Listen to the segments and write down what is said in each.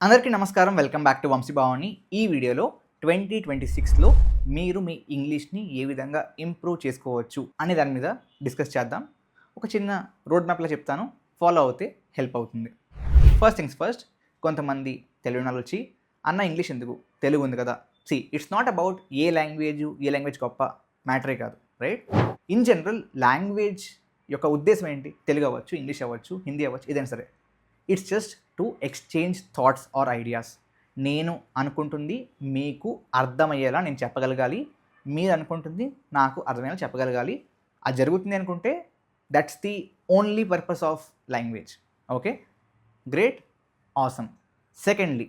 అందరికీ నమస్కారం. Welcome back to Vamshibhavani. ఈ వీడియోలో 2026లో మీరు మీ ఇంగ్లీష్ని ఏ విధంగా ఇంప్రూవ్ చేసుకోవచ్చు అనే దాని మీద డిస్కస్ చేద్దాం. ఒక చిన్న రోడ్ మ్యాప్లో చెప్తాను, ఫాలో అవుతే హెల్ప్ అవుతుంది. ఫస్ట్ థింగ్స్ ఫస్ట్, కొంతమంది తెలుగు వాళ్ళు వచ్చి అన్న ఇంగ్లీష్ ఎందుకు, తెలుగు ఉంది కదా. It's not about a language గొప్ప మ్యాటరే కాదు, రైట్? ఇన్ జనరల్ లాంగ్వేజ్ యొక్క ఉద్దేశం ఏంటి? తెలుగు అవ్వచ్చు, ఇంగ్లీష్ అవ్వచ్చు, హిందీ అవ్వచ్చు, ఏదైనా సరే. It's just to exchange thoughts or ideas. నేను అనుకుంటుంది మీకు అర్థమయ్యేలా నేను చెప్పగలగాలి, మీరు అనుకుంటుంది నాకు అర్థమయ్యేలా చెప్పగలగాలి. అది జరుగుతుంది అనుకుంటే that's the only purpose of language. Okay, great, awesome. Secondly,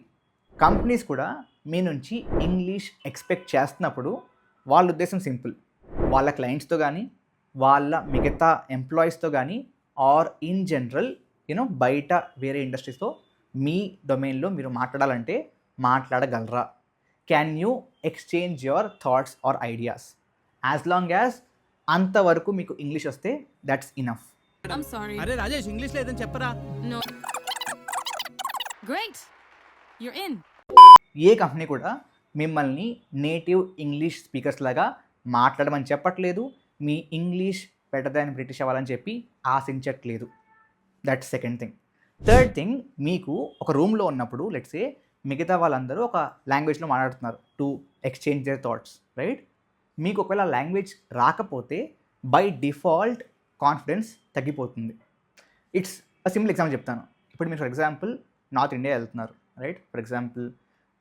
companies కూడా మీ నుంచి ఇంగ్లీష్ ఎక్స్పెక్ట్ చేస్తున్నప్పుడు వాళ్ళ ఉద్దేశం సింపుల్. వాళ్ళ క్లయింట్స్తో కానీ, వాళ్ళ మిగతా ఎంప్లాయీస్తో కానీ, ఆర్ ఇన్ జనరల్ బయట వేరే ఇండస్ట్రీస్తో మీ డొమైన్లో మీరు మాట్లాడాలంటే మాట్లాడగలరా? Can you exchange your thoughts or ideas? As long as అంతవరకు మీకు ఇంగ్లీష్ వస్తే దట్స్ ఇనఫ్. I'm sorry. అరే రాజేష్, ఇంగ్లీష్ లో ఏదైనా చెప్పరా? No. Great. You're in. ఏ కంపెనీ కూడా మిమ్మల్ని నేటివ్ ఇంగ్లీష్ స్పీకర్స్ లాగా మాట్లాడమని చెప్పట్లేదు, మీ ఇంగ్లీష్ బెటర్ దాన్ బ్రిటిష్ అవ్వాలని చెప్పి ఆశించట్లేదు. That's second thing. Third thing, మీకు ఒక రూమ్లో ఉన్నప్పుడు లెట్సే మిగతా వాళ్ళందరూ ఒక లాంగ్వేజ్లో మాట్లాడుతున్నారు to exchange their thoughts, right? మీకు ఒకవేళ లాంగ్వేజ్ రాకపోతే బై డిఫాల్ట్ కాన్ఫిడెన్స్ తగ్గిపోతుంది. ఇట్స్ సింపుల్ ఎగ్జాంపుల్ చెప్తాను. ఇప్పుడు మీరు ఫర్ ఎగ్జాంపుల్ నార్త్ ఇండియా వెళ్తున్నారు, రైట్? ఫర్ ఎగ్జాంపుల్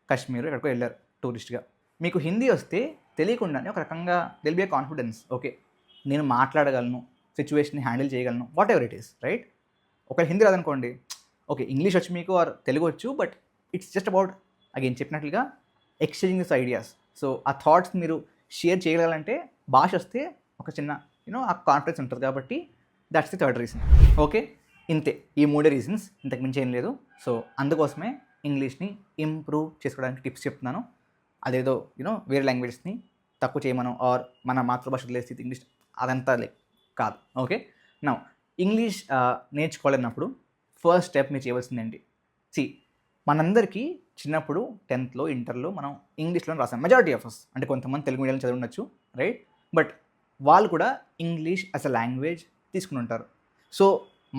కాశ్మీర్ ఎక్కడికో వెళ్ళారు టూరిస్ట్గా. మీకు హిందీ వస్తే తెలియకుండానే ఒక రకంగా they'll B a confidence. Okay, నేను మాట్లాడగలను, సిచ్యువేషన్ని హ్యాండిల్ చేయగలను, what ever it is, right? ఒకవేళ హిందీ రాదనుకోండి, ఓకే ఇంగ్లీష్ వచ్చి మీకు ఆర్ తెలుగు వచ్చు, but it's just about again చెప్పినట్లుగా ఎక్స్చేంజింగ్ దిస్ ఐడియాస్. సో ఆ థాట్స్ మీరు షేర్ చేయగలగాలంటే భాష వస్తే ఒక చిన్న ఆ కాన్ఫిడెన్స్ ఉంటుంది. కాబట్టి that's the third reason. Okay, ఇంతే, ఈ మూడే రీజన్స్, ఇంతకు మించి ఏం లేదు. సో అందుకోసమే ఇంగ్లీష్ని ఇంప్రూవ్ చేసుకోవడానికి టిప్స్ చెప్తున్నాను. అదేదో వేరే లాంగ్వేజెస్ని తక్కువ చేయమను ఆర్ మన మాతృభాష వదిలేసి ఇంగ్లీష్ అదంతా కాదు. ఓకే, నౌ ఇంగ్లీష్ నేర్చుకోవాలన్నప్పుడు ఫస్ట్ స్టెప్ మీరు చేయవలసింది ఏంటి? మనందరికీ చిన్నప్పుడు 10th ఇంటర్లో మనం ఇంగ్లీష్లో రాసాం, మెజారిటీ ఆఫ్ అస్. అంటే కొంతమంది తెలుగు మీడియంలో చదివి ఉండొచ్చు, రైట్? బట్ వాళ్ళు కూడా ఇంగ్లీష్ యాజ్ అ లాంగ్వేజ్ తీసుకుని ఉంటారు. సో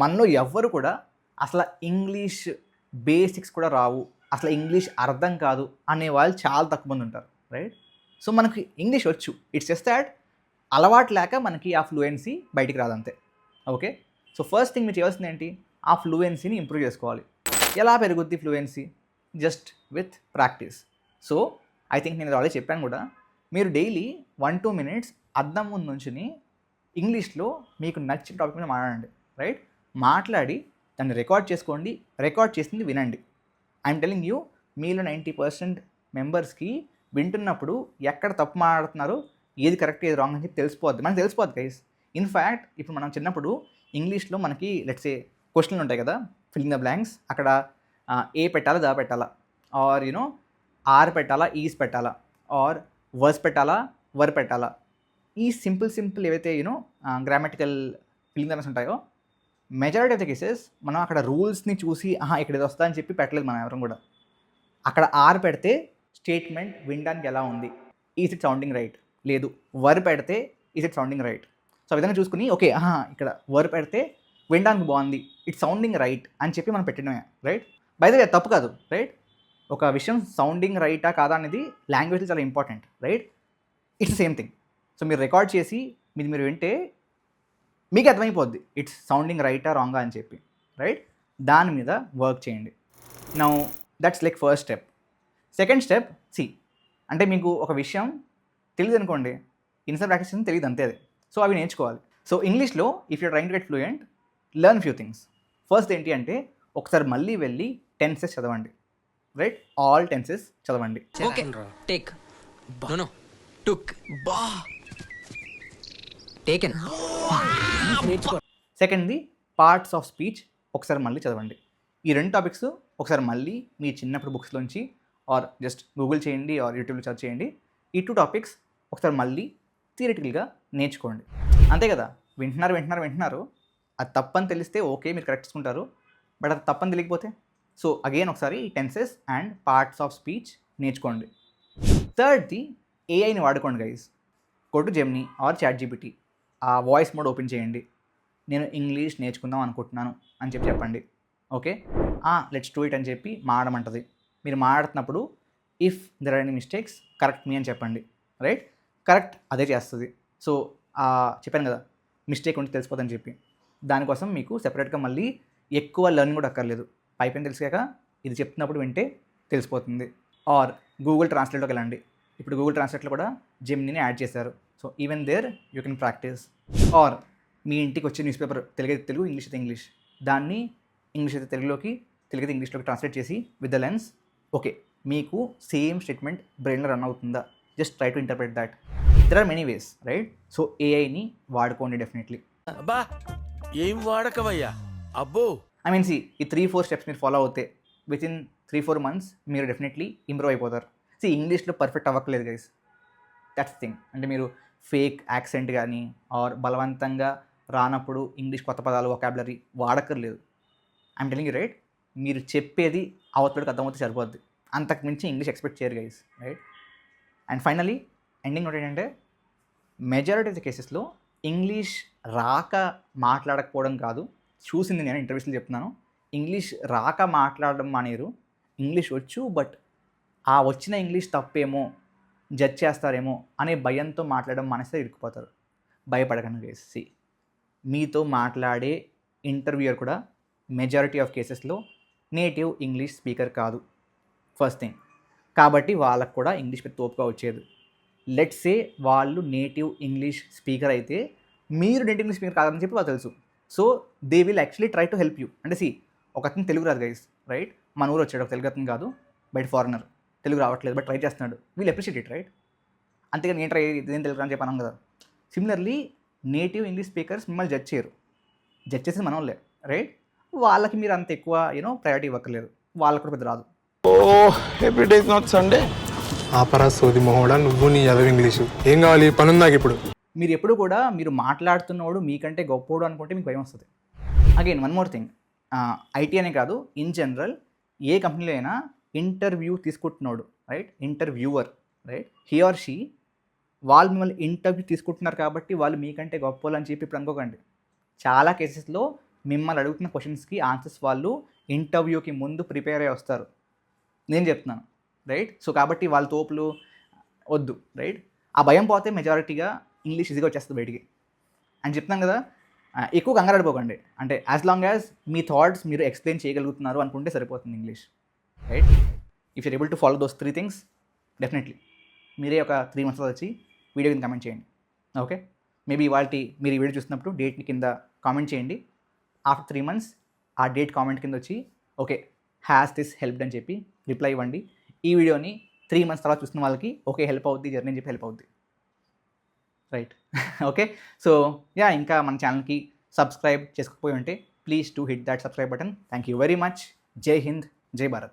మనలో ఎవ్వరు కూడా అసలు ఇంగ్లీష్ బేసిక్స్ కూడా రావు, అసలు ఇంగ్లీష్ అర్థం కాదు అనే వాళ్ళు చాలా తక్కువ మంది ఉంటారు, రైట్? సో మనకి ఇంగ్లీష్ వచ్చు, ఇట్స్ జస్ట్ దాట్ అలవాటు లేక మనకి ఆ ఫ్లూయెన్సీ బయటికి రాదంతే. ఓకే, సో ఫస్ట్ థింగ్ మీరు చేయాల్సింది ఏంటి? ఆ ఫ్లూయెన్సీని ఇంప్రూవ్ చేసుకోవాలి. ఎలా పెరుగుద్ది fluency? Just with practice. So I think నేను ఆల్రెడీ చెప్పాను కూడా, మీరు డైలీ 1-2 minutes అద్దం ముందు నుంచుని ఇంగ్లీష్లో మీకు నచ్చిన టాపిక్ మీద మాట్లాడండి, రైట్? మాట్లాడి దాన్ని రికార్డ్ చేసుకోండి, రికార్డ్ చేసింది వినండి. ఐఎమ్ టెలింగ్ యూ, మీలో 90% మెంబర్స్కి వింటున్నప్పుడు ఎక్కడ తప్పు మాట్లాడుతున్నారు, ఏది కరెక్ట్ ఏది రాంగ్ అని చెప్పి తెలిసిపోద్ది, మనకు తెలిసిపోద్ది గైస్. ఇన్ఫ్యాక్ట్ ఇప్పుడు మనం చిన్నప్పుడు ఇంగ్లీష్లో మనకి లెట్సే క్వశ్చన్లు ఉంటాయి కదా, ఫిల్లింగ్ ద బ్లాంక్స్. అక్కడ ఏ పెట్టాలా, ద పెట్టాలా, ఆర్ ఆర్ పెట్టాలా, ఈజ్ పెట్టాలా, ఆర్ వర్స్ పెట్టాలా, వర్ పెట్టాలా. ఈ సింపుల్ ఏవైతే గ్రామటికల్ ఫిల్లింగ్ ద బ్లాంక్స్ ఉంటాయో, మెజారిటీ ఆఫ్ ద కేసెస్ మనం అక్కడ రూల్స్ని చూసి ఇక్కడ ఇది వస్తా అని చెప్పి పెట్టలేదు మనం ఎవరం కూడా. అక్కడ ఆర్ పెడితే స్టేట్మెంట్ వినడానికి ఎలా ఉంది, ఈజ్ ఇట్ సౌండింగ్ రైట్, లేదు వర్ పెడితే is it sounding right. So ఆ విధంగా చూసుకుని ఓకే ఇక్కడ వర్ పెడితే వినడానికి బాగుంది, ఇట్స్ సౌండింగ్ రైట్ అని చెప్పి మనం పెట్టడమే, రైట్? బై ద వే తప్పు కాదు, రైట్? ఒక విషయం సౌండింగ్ రైటా కాదా అనేది లాంగ్వేజ్లో చాలా important, right? It's same thing. So మీరు రికార్డ్ చేసి మీరు వింటే మీకు అర్థమైపోద్ది ఇట్స్ సౌండింగ్ రైటా రాంగా అని చెప్పి, రైట్? దాని మీద వర్క్ చేయండి. Now that's like first step. Second step, అంటే మీకు ఒక విషయం తెలియదు అనుకోండి, ఇన్స్టెంట్ ప్రాక్టీస్ తెలియదు అంతే అది. సో అవి నేర్చుకోవాలి. సో ఇంగ్లీష్లో if you trying to get fluent, learn few things. First ఏంటి అంటే ఒకసారి మళ్ళీ వెళ్ళి టెన్సెస్ చదవండి, రైట్? ఆల్ టెన్సెస్ చదవండి. ఓకే, టేక్ నో టుక్ బా టేకెన్. సెకండ్ది పార్ట్స్ ఆఫ్ స్పీచ్ ఒకసారి మళ్ళీ చదవండి. ఈ 2 టాపిక్స్ ఒకసారి మళ్ళీ మీ చిన్నప్పుడు బుక్స్లోంచి ఆర్ జస్ట్ గూగుల్ చేయండి ఆర్ యూట్యూబ్లో సెర్చ్ చేయండి. ఈ 2 టాపిక్స్ ఒకసారి మళ్ళీ థియరిటికల్గా నేర్చుకోండి. అంతే కదా, వింటున్నారు, అది తప్పని తెలిస్తే ఓకే మీరు కరెక్ట్ చేసుకుంటారు, బట్ అది తప్పని తెలియకపోతే సో అగైన్ ఒకసారి tenses and parts of speech నేర్చుకోండి. థర్డ్ది ఏఐని వాడుకోండి guys. Go to Gemini or chat GPT, ఆ వాయిస్ మోడ్ ఓపెన్ చేయండి. నేను ఇంగ్లీష్ నేర్చుకుందాం అనుకుంటున్నాను అని చెప్పండి. ఓకే, లెట్స్ డూ ఇట్ అని చెప్పి మాడమంటది. మీరు మాడుతున్నప్పుడు if there are any mistakes correct me అని చెప్పండి. రైట్, కరెక్ట్ అదే చేస్తుంది. సో చెప్పాను కదా మిస్టేక్ ఉంటే తెలిసిపోతుందని చెప్పి, దానికోసం మీకు సెపరేట్గా మళ్ళీ ఎక్కువ లెర్నింగ్ కూడా అక్కర్లేదు. పైపైన తెలిసాక ఇది చెప్తున్నప్పుడు వింటే తెలిసిపోతుంది. ఆర్ గూగుల్ ట్రాన్స్లేట్లోకి వెళ్ళండి. ఇప్పుడు గూగుల్ ట్రాన్స్లేట్లో కూడా జెమినీని యాడ్ చేశారు. So even there you can practice. Or మీ ఇంటికి వచ్చే న్యూస్ పేపర్ తెలుగు అయితే తెలుగు, ఇంగ్లీష్ అయితే ఇంగ్లీష్, దాన్ని ఇంగ్లీష్ అయితే తెలుగులోకి, తెలుగు అయితే ఇంగ్లీష్లోకి ట్రాన్స్లేట్ చేసి విత్ ద లెన్స్. ఓకే, మీకు సేమ్ స్టేట్మెంట్ బ్రెయిన్లో రన్ అవుతుందా? Just try to interpret that. There are many ways, right? So ఏఐని వాడుకోండి డెఫినెట్లీ. అబ్బా ఏం వాడకవయ్యా అబ్బో. ఐ మీన్ ఈ 3-4 స్టెప్స్ మీరు ఫాలో అవుతే విత్ ఇన్ 3-4 months మీరు డెఫినెట్లీ ఇంప్రూవ్ అయిపోతారు. ఇంగ్లీష్లో పర్ఫెక్ట్ అవ్వట్లేదు గైస్, దట్స్ థింగ్. అంటే మీరు ఫేక్ యాక్సెంట్ కానీ ఆర్ బలవంతంగా రానప్పుడు ఇంగ్లీష్ కొత్త పదాలు వొకాబులరీ వాడక్కర్లేదు. ఐఎమ్ టెలింగ్ యూ రైట్, మీరు చెప్పేది అవతలకి అర్థమవుతే సరిపోద్ది, అంతకు మించి ఇంగ్లీష్ ఎక్స్పెక్ట్ చేయరు guys, right? And finally ending note ఏంటంటే, మెజారిటీ ఆఫ్ ద కేసెస్లో ఇంగ్లీష్ రాక మాట్లాడకపోవడం కాదు, చూసింది నేను ఇంటర్వ్యూస్లో చెప్తున్నాను, ఇంగ్లీష్ రాక మాట్లాడడం మానేరు, ఇంగ్లీష్ వచ్చు బట్ ఆ వచ్చిన ఇంగ్లీష్ తప్పేమో, జడ్జ్ చేస్తారేమో అనే భయంతో మాట్లాడడం మానేస్తే ఇరుక్కుపోతారు. భయపడకండి గైస్. మీతో మాట్లాడే ఇంటర్వ్యూయర్ కూడా మెజారిటీ ఆఫ్ కేసెస్లో నేటివ్ ఇంగ్లీష్ స్పీకర్ కాదు, ఫస్ట్ థింగ్. కాబట్టి వాళ్ళకు కూడా ఇంగ్లీష్ మీద తోపుగా వచ్చేది. లెట్స్ సే వాళ్ళు నేటివ్ ఇంగ్లీష్ స్పీకర్ అయితే మీరు నేటివ్ ఇంగ్లీష్ స్పీకర్ కాదని చెప్పి వాళ్ళు తెలుసు. So they will actually try to help you. అంటే ఒక అతను తెలుగు రాదు గైస్, రైట్? మన ఊరు వచ్చాడు, ఒక తెలుగు అతను కాదు, బయట ఫారినర్, తెలుగు రావట్లేదు బట్ ట్రై చేస్తున్నాడు, వీల్ అప్రిషియేట్ ఇట్, రైట్? అంతేగాని నేను ట్రై ఇదేం తెలుగు అని చెప్పాను కదా. సిమిలర్లీ నేటివ్ ఇంగ్లీష్ స్పీకర్స్ మిమ్మల్ని జడ్జ్ చేయరు, జడ్జ్ చేసేది మన వాళ్ళే, రైట్? వాళ్ళకి మీరు అంత ఎక్కువ ప్రయారిటీ ఇవ్వక్కర్లేదు, వాళ్ళకు కూడా పెద్ద రాదు. Everyday is not Sunday. ఆపరా సోది మొహోడా, నువ్వు నీ చదువు ఇంగ్లీషు ఏం కావాలి, పని ఉందాక ఇప్పుడు. మీరు ఎప్పుడు కూడా మీరు మాట్లాడుతున్నవాడు మీకంటే గొప్పోడు అనుకుంటే మీకు భయం వస్తుంది. Again one more thing, IT అనే కాదు, ఇన్ జనరల్ ఏ కంపెనీలో అయినా ఇంటర్వ్యూ తీసుకుంటున్నాడు, right? Interviewer, right? He or she, వాళ్ళు మిమ్మల్ని ఇంటర్వ్యూ తీసుకుంటున్నారు కాబట్టి వాళ్ళు మీకంటే గొప్పలు అని చెప్పి ఇప్పుడు అనుకోకండి. చాలా కేసెస్లో మిమ్మల్ని అడుగుతున్న క్వశ్చన్స్కి ఆన్సర్స్ వాళ్ళు ఇంటర్వ్యూకి ముందు ప్రిపేర్ అయ్యి వస్తారు, నేను చెప్తున్నాను, రైట్? సో కాబట్టి వాళ్ళ తోపులు వద్దు, రైట్? ఆ భయం పోతే మెజారిటీగా ఇంగ్లీష్ ఈజీగా వచ్చేస్తుంది బయటికి అని చెప్తున్నాను కదా. ఎక్కువ కంగారడిపోకండి, అంటే యాజ్ లాంగ్ యాజ్ మీ థాట్స్ మీరు ఎక్స్ప్లెయిన్ చేయగలుగుతున్నారు అనుకుంటే సరిపోతుంది English, right? If you're able to follow those 3 things, definitely మీరే ఒక 3 months వచ్చి వీడియో కింద కామెంట్ చేయండి. ఓకే, మేబీ ఇవాళ మీరు ఈ వీడియో చూసినప్పుడు డేట్ని కింద కామెంట్ చేయండి. ఆఫ్టర్ 3 months ఆ డేట్ కామెంట్ కింద వచ్చి ఓకే హ్యాస్ దిస్ హెల్ప్డ్ అని చెప్పి రిప్లై ఇవ్వండి. ఈ వీడియోని 3 months తర్వాత చూస్తున్న వాళ్ళకి ఓకే హెల్ప్ అవుద్ది జర్నీ అని చెప్పి హెల్ప్ అవుద్ది, రైట్? ఓకే, సో ఇంకా మన ఛానల్కి సబ్స్క్రైబ్ చేసుకోకపోయి ఉంటే please to hit that subscribe button. Thank you very much. జై హింద్, జై భారత్.